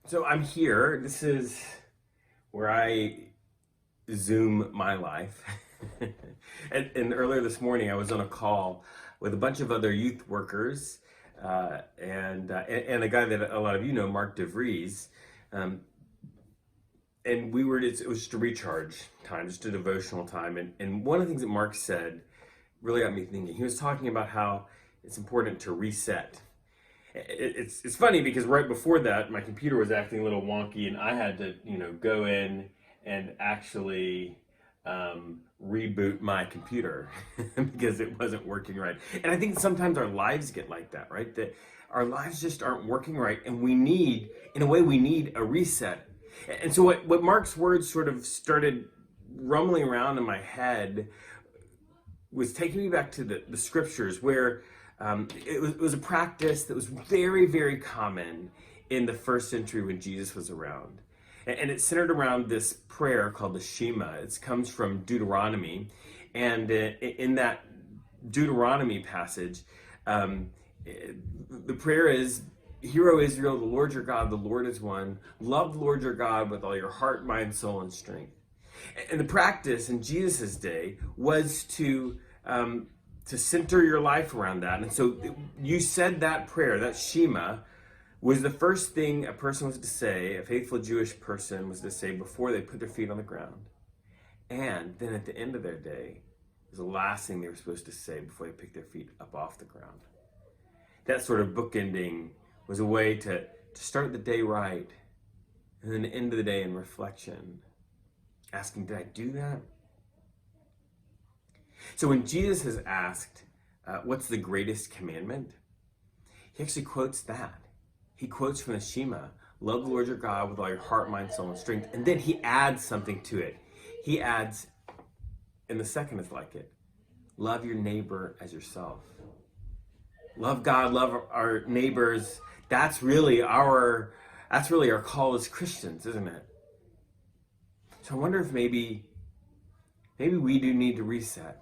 So I'm here. This is where I Zoom my life. And earlier this morning, I was on a call with a bunch of other youth workers and a guy that a lot of you know, Mark DeVries. Um, and it was just a recharge time, just a devotional time. And one of the things that Mark said really got me thinking. He was talking about how it's important to reset. It's funny because right before that, my computer was acting a little wonky, and I had to go in and actually reboot my computer because it wasn't working right. And I think sometimes our lives get like that, right? That our lives just aren't working right, and in a way, we need a reset. And so what Mark's words sort of started rumbling around in my head was taking me back to the scriptures where it was a practice that was very, very common in the first century when Jesus was around. And it's centered around this prayer called the Shema. It comes from Deuteronomy. And in that Deuteronomy passage, the prayer is, "Hear, O Israel, the Lord your God, the Lord is one. Love the Lord your God with all your heart, mind, soul, and strength." And the practice in Jesus' day was to center your life around that. And so you said that prayer, that Shema, was the first thing a person was to say, a faithful Jewish person was to say before they put their feet on the ground. And then at the end of their day, it was the last thing they were supposed to say before they picked their feet up off the ground. That sort of bookending was a way to start the day right, and then the end of the day in reflection, asking, did I do that? So when Jesus is asked, what's the greatest commandment? He actually quotes that. He quotes from the Shema, love the Lord your God with all your heart, mind, soul, and strength. And then he adds something to it. He adds, and the second is like it, love your neighbor as yourself. Love God, love our neighbors. That's really our call as Christians, isn't it? So I wonder if maybe we do need to reset.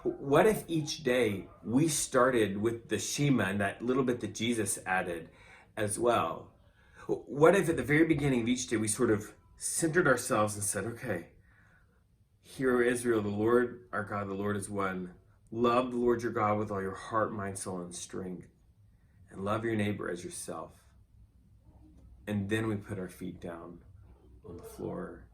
What if each day we started with the Shema and that little bit that Jesus added as well? What if at the very beginning of each day we sort of centered ourselves and said, okay, hear, O Israel, the Lord our God, the Lord is one. Love the Lord your God with all your heart, mind, soul, and strength. And love your neighbor as yourself. And then we put our feet down on the floor.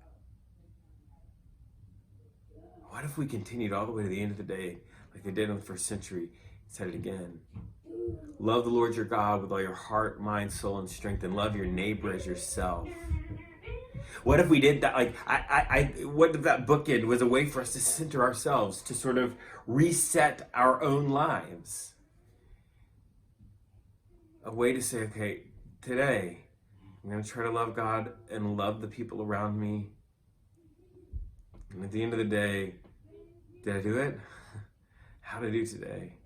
What if we continued all the way to the end of the day, like they did in the first century, said it again? Love the Lord your God with all your heart, mind, soul, and strength, and love your neighbor as yourself. What if we did that? What if that bookend was a way for us to center ourselves, to sort of reset our own lives? A way to say, okay, today, I'm going to try to love God and love the people around me. And at the end of the day, did I do it? How did I do today?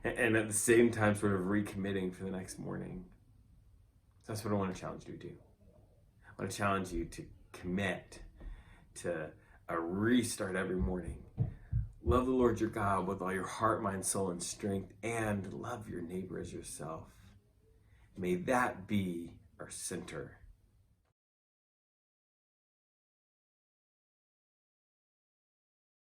And at the same time, sort of recommitting for the next morning. So that's what I want to challenge you to do. I want to challenge you to commit to a restart every morning. Love the Lord your God with all your heart, mind, soul, and strength, and love your neighbor as yourself. May that be our center